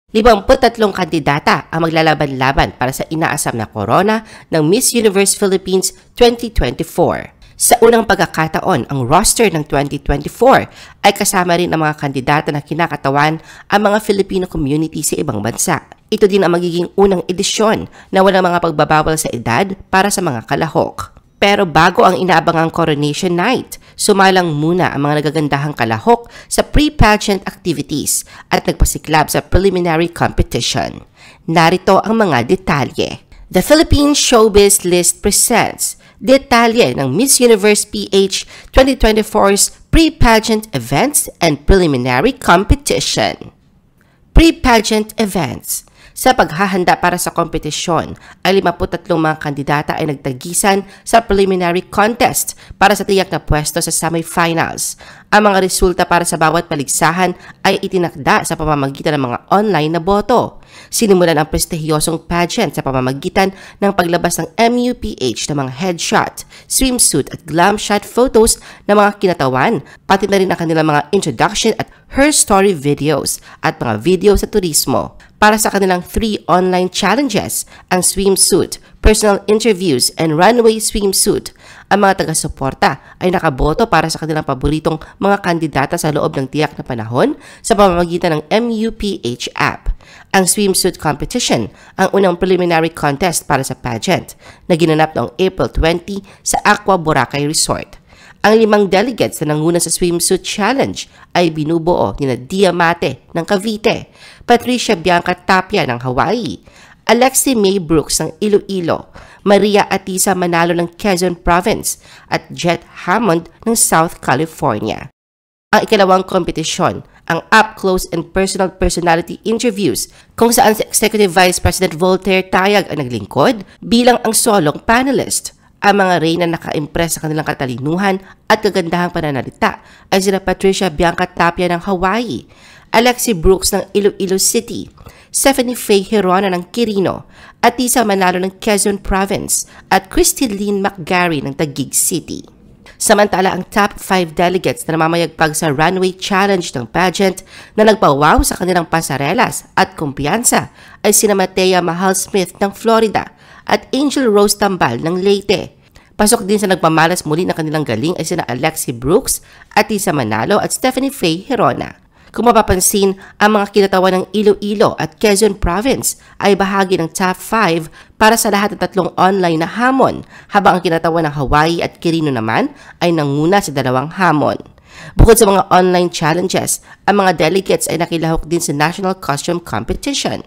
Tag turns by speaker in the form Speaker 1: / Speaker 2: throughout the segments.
Speaker 1: 53 kandidata ang maglalaban-laban para sa inaasam na korona ng Miss Universe Philippines 2024. Sa unang pagkakataon, ang roster ng 2024 ay kasama rin ang mga kandidata na kinakatawan ang mga Filipino community sa ibang bansa. Ito din ang magiging unang edisyon na walang mga pagbabawal sa edad para sa mga kalahok. Pero bago ang inaabangang Coronation Night, sumalang muna ang mga nagagandahang kalahok sa pre-pageant activities at nagpasiklab sa preliminary competition. Narito ang mga detalye. The Philippine Showbiz List presents detalye ng Miss Universe PH 2024's pre-pageant events and preliminary competition. Pre-pageant events. Sa paghahanda para sa kompetisyon, ay 53 mga kandidata ay nagtagisan sa preliminary contest para sa tiyak na pwesto sa semifinals. Ang mga resulta para sa bawat paligsahan ay itinakda sa pamamagitan ng mga online na boto. Sinimulan ang prestihiyosong pageant sa pamamagitan ng paglabas ng MUPH ng mga headshot, swimsuit at glam shot photos ng mga kinatawan, pati na rin ang kanilang mga introduction at her story videos at mga video sa turismo. Para sa kanilang 3 online challenges, ang swimsuit, personal interviews, and runway swimsuit, ang mga taga-suporta ay nakaboto para sa kanilang paboritong mga kandidata sa loob ng tiyak na panahon sa pamamagitan ng MUPH app. Ang swimsuit competition, ang unang preliminary contest para sa pageant, na ginanap noong April 20 sa Aqua Boracay Resort. Ang 5 delegates na nanguna sa swimsuit challenge ay binubuo nina Diamante ng Cavite, Patricia Bianca Tapia ng Hawaii, Alexi May Brooks ng Iloilo, Maria Atisa Manalo ng Quezon Province at Jet Hammond ng South California. Ang ikalawang kompetisyon, ang up-close and personal personality interviews kung saan si Executive Vice President Voltaire Tayag ang naglingkod bilang ang solong panelist. Ang mga reyna na naka-impress sa kanilang katalinuhan at kagandahang pananalita ay sina Patricia Bianca Tapia ng Hawaii, Alexi Brooks ng Iloilo City, Stephanie Faye Hirona ng Quirino, Atisa Manalo ng Quezon Province at Christy Lynn McGarry ng Taguig City. Samantala, ang top 5 delegates na namamayagpag sa runway challenge ng pageant na nagpawaw sa kanilang pasarelas at kumpiyansa ay sina Matea Mahal Smith ng Florida at Angel Rose Tambal ng Leyte. Pasok din sa nagpamalas muli ng kanilang galing ay sina Alexi Brooks, Atisa Manalo at Stephanie Faye Hirona. Kung mapapansin, ang mga kinatawan ng Iloilo at Quezon Province ay bahagi ng top 5 para sa lahat ng 3 online na hamon, habang ang kinatawan ng Hawaii at Quirino naman ay nanguna sa 2 hamon. Bukod sa mga online challenges, ang mga delegates ay nakilahok din sa National Costume Competition.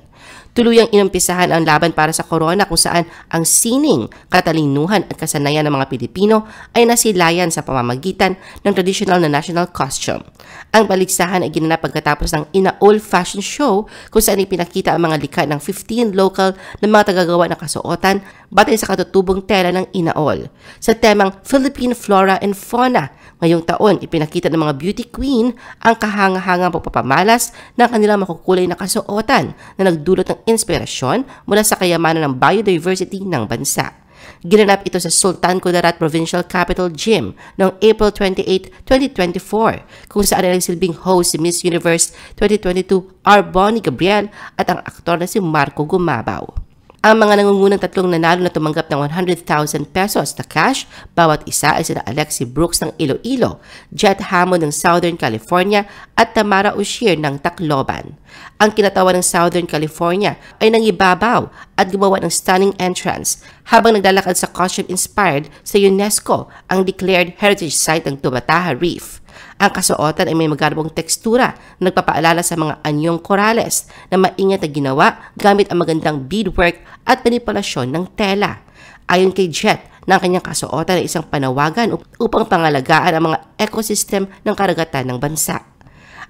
Speaker 1: Tuluyang inumpisahan ang laban para sa corona kung saan ang sining, katalinuhan at kasanayan ng mga Pilipino ay nasilayan sa pamamagitan ng traditional na national costume. Ang paligsahan ay ginanap pagkatapos ng Inaol Fashion Show kung saan ipinakita ang mga likha ng 15 local na mga tagagawa ng kasuotan batay sa katutubong tela ng Inaol. Sa temang Philippine Flora and Fauna, ngayong taon ipinakita ng mga beauty queen ang kahanga-hangang pagpapamalas ng kanilang makukulay na kasuotan na nagdulot ng inspirasyon mula sa kayamanan ng biodiversity ng bansa. Ginanap ito sa Sultan Kudarat Provincial Capital Gym noong April 28, 2024 kung saan ay nagsilbing host si Miss Universe 2022 R. Bonnie Gabriel at ang aktor na si Marco Gumabaw. Ang mga nangungunang 3 nanalo na tumanggap ng 100,000 pesos na cash, bawat isa ay sina Alexi Brooks ng Iloilo, Jet Hammond ng Southern California at Tamara Ushir ng Tacloban. Ang kinatawan ng Southern California ay nangibabaw at gumawa ng stunning entrance habang naglalakad sa costume-inspired sa UNESCO, ang declared heritage site ng Tubataha Reef. Ang kasuotan ay may magarbong tekstura na nagpapaalala sa mga anyong korales na maingat na ginawa gamit ang magandang beadwork at manipulasyon ng tela. Ayon kay Jet, na ang kanyang kasuotan ay isang panawagan upang pangalagaan ang mga ecosystem ng karagatan ng bansa.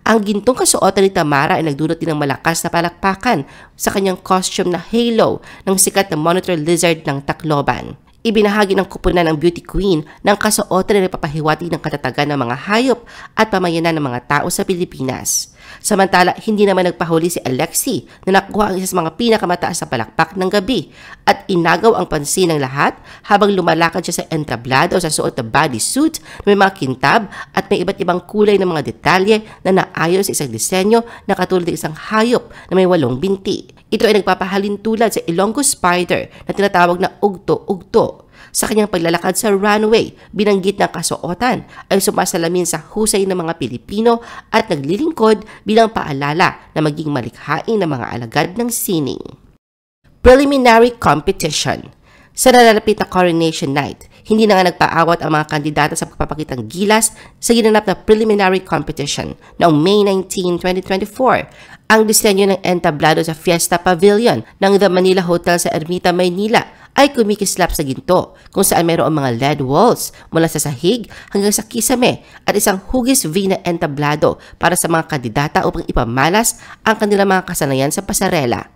Speaker 1: Ang gintong kasuotan ni Tamara ay nagdulot din ng malakas na palakpakan sa kanyang costume na halo ng sikat na monitor lizard ng Tacloban. Ibinahagi ng kupunan ng beauty queen ng kasuotan na nagpapahiwatig ng katatagan ng mga hayop at pamayanan ng mga tao sa Pilipinas. Samantala, hindi naman nagpahuli si Alexie na nakuha ang isa sa mga pinakamataas na palakpak ng gabi at inagaw ang pansin ng lahat habang lumalakad siya sa entablado sa suot na bodysuit na may mga kintab at may iba't ibang kulay ng mga detalye na naayos sa isang disenyo na katulad ng isang hayop na may 8 binti. Ito ay nagpapahalintulad sa Ilonggo Spider na tinatawag na ugto-ugto. Sa kanyang paglalakad sa runway, binanggit ng kasuotan ay sumasalamin sa husay ng mga Pilipino at naglilingkod bilang paalala na maging malikhain ng mga alagad ng sining. Preliminary Competition. Sa nalalapit na Coronation Night, hindi na nga nagpaawat ang mga kandidata sa pagpapakitang gilas sa ginanap na preliminary competition noong May 19, 2024. Ang disenyo ng entablado sa Fiesta Pavilion ng The Manila Hotel sa Ermita, Maynila ay kumikislap sa ginto kung saan mayroong mga LED walls mula sa sahig hanggang sa kisame at isang hugis V na entablado para sa mga kandidata upang ipamalas ang kanilang mga kasanayan sa pasarela.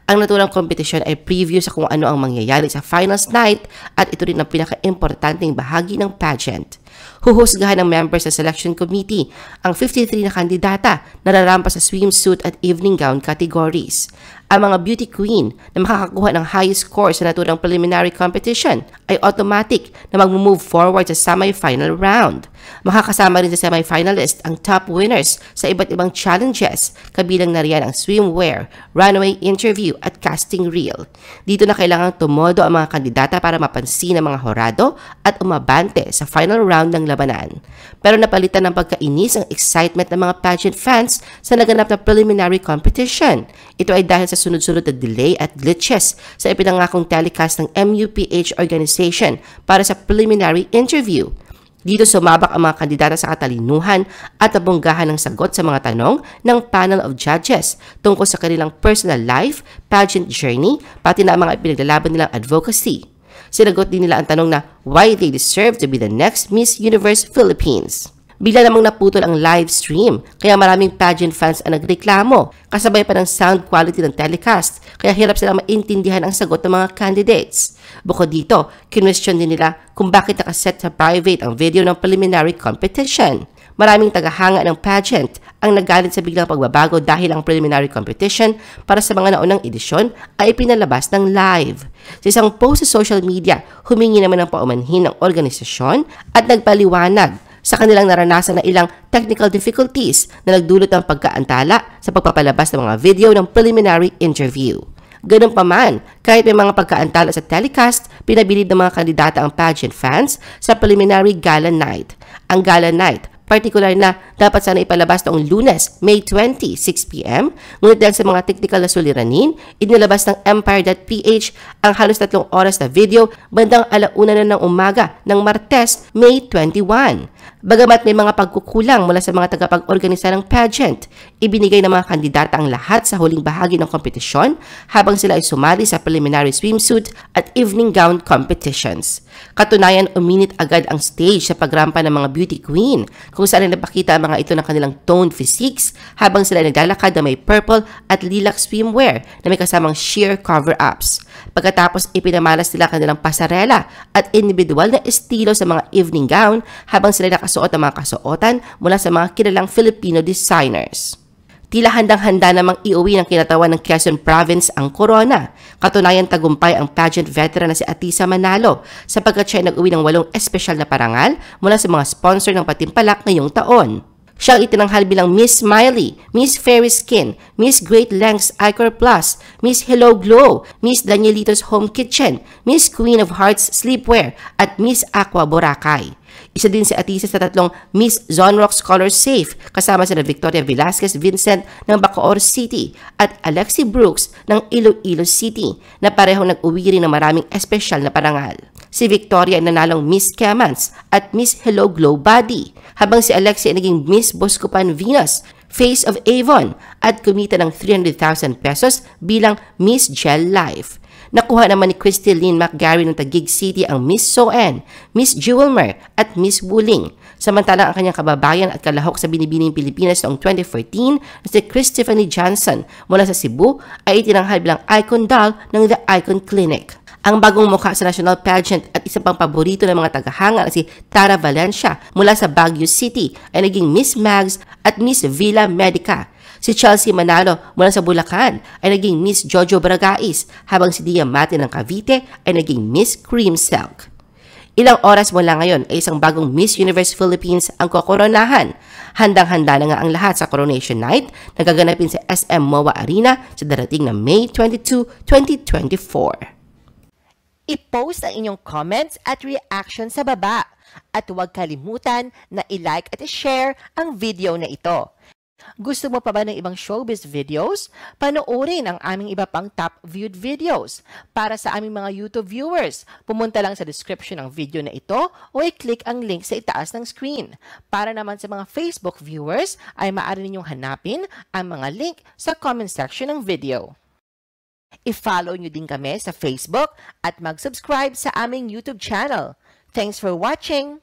Speaker 1: Ang naturang kompetisyon ay preview sa kung ano ang mangyayari sa finals night at ito rin ang pinaka-importanting bahagi ng pageant. Huhusgahan ng members sa selection committee ang 53 na kandidata na rarampa sa swimsuit at evening gown categories. Ang mga beauty queen na makakakuha ng highest score sa naturang preliminary competition ay automatic na mag-move forward sa semi-final round. Makakasama rin sa semi-finalist ang top winners sa iba't ibang challenges, kabilang na riyan ang swimwear, runway interview at casting reel. Dito na kailangang tumodo ang mga kandidata para mapansin ang mga horado at umabante sa final round ng labanan. Pero napalitan ng pagkainis ang excitement ng mga pageant fans sa naganap na preliminary competition. Ito ay dahil sa sunod-sunod na delay at glitches sa ipinangakong telecast ng MUPH organization para sa preliminary interview. Dito sumabak ang mga kandidata sa katalinuhan at nabonggahan ng sagot sa mga tanong ng panel of judges tungkol sa kanilang personal life, pageant journey, pati na ang mga ipinaglalaban nilang advocacy. Sinagot din nila ang tanong na why they deserve to be the next Miss Universe Philippines. Bigla namang naputol ang live stream, kaya maraming pageant fans ang nagreklamo, kasabay pa ng sound quality ng telecast, kaya hirap silang maintindihan ang sagot ng mga candidates. Bukod dito, kinwestiyon din nila kung bakit nakaset sa private ang video ng preliminary competition. Maraming tagahanga ng pageant ang nagalit sa biglang pagbabago dahil ang preliminary competition para sa mga naunang edisyon ay pinalabas ng live. Sa isang post sa social media, humingi naman ng paumanhin ng organisasyon at nagpaliwanag sa kanilang naranasan na ilang technical difficulties na nagdulot ng pagkaantala sa pagpapalabas ng mga video ng preliminary interview. Ganun pa man, kahit may mga pagkaantala sa telecast, pinabilib ng mga kandidata ang pageant fans sa preliminary gala night. Ang gala night, particular na dapat sana ipalabas noong Lunes, May 20, 6 p.m. Ngunit dahil sa mga technical na suliranin, inilabas ng Empire.ph ang halos 3 oras na video bandang 1:00 na ng umaga ng Martes, May 21. Bagamat may mga pagkukulang mula sa mga tagapag-organisa ng pageant, ibinigay ng mga kandidata ang lahat sa huling bahagi ng kompetisyon habang sila ay sumali sa preliminary swimsuit at evening gown competitions. Katunayan, uminit agad ang stage sa pagrampa ng mga beauty queen kung saan ay napakita ang mga ito ng kanilang toned physiques habang sila ay naglalakad na may purple at lilac swimwear na may kasamang sheer cover-ups. Pagkatapos ipinamalas nila kanilang pasarela at individual na estilo sa mga evening gown habang sila nakasuot ng mga kasuotan mula sa mga kilalang Filipino designers. Tila handang-handa namang iuwi ng kinatawan ng Quezon Province ang corona. Katunayan, tagumpay ang pageant veteran na si Atisa Manalo sapagkat siya ay nag-uwi ng 8 espesyal na parangal mula sa mga sponsor ng Patimpalak ngayong taon. Siyang itinanghal bilang Miss Smiley, Miss Fairy Skin, Miss Great Lengths Icor Plus, Miss Hello Glow, Miss Danielito's Home Kitchen, Miss Queen of Hearts Sleepwear, at Miss Aqua Boracay. Isa din si Atisa sa 3 Miss Zonrock Scholar Safe kasama sina Victoria Velasquez Vincent ng Bacoor City at Alexie Brooks ng Iloilo City na parehong nag-uwi rin ng maraming espesyal na parangal. Si Victoria ay nanalong Miss Kemans at Miss Hello Glow Body, habang si Alexie ay naging Miss Boscopan Venus, Face of Avon at kumita ng 300,000 pesos bilang Miss Gel Life. Nakuha naman ni Christy Lynn McGarry ng Taguig City ang Miss Soen, Miss Jewelmer at Miss Wuling. Samantalang ang kanyang kababayan at kalahok sa Binibining Pilipinas noong 2014 na si Christopher Johnson mula sa Cebu ay itinanghal bilang Icon Doll ng The Icon Clinic. Ang bagong mukha sa national pageant at isa pang paborito ng mga tagahanga na si Tara Valencia mula sa Baguio City ay naging Miss Mags at Miss Villa Medica. Si Chelsea Manalo mula sa Bulacan ay naging Miss Jojo Bragais, habang si Dia Mate ng Cavite ay naging Miss Cream Silk. Ilang oras mula ngayon ay isang bagong Miss Universe Philippines ang kokoronahan. Handang-handa na nga ang lahat sa Coronation Night na gaganapin sa SM MOA Arena sa darating na May 22, 2024.
Speaker 2: I-post ang inyong comments at reaction sa baba at huwag kalimutan na i-like at i-share ang video na ito. Gusto mo pa ba ng ibang showbiz videos? Panoorin ang aming iba pang top viewed videos. Para sa aming mga YouTube viewers, pumunta lang sa description ng video na ito o i-click ang link sa itaas ng screen. Para naman sa mga Facebook viewers, ay maaari ninyong hanapin ang mga link sa comment section ng video. I-follow nyo din kami sa Facebook at mag-subscribe sa aming YouTube channel. Thanks for watching!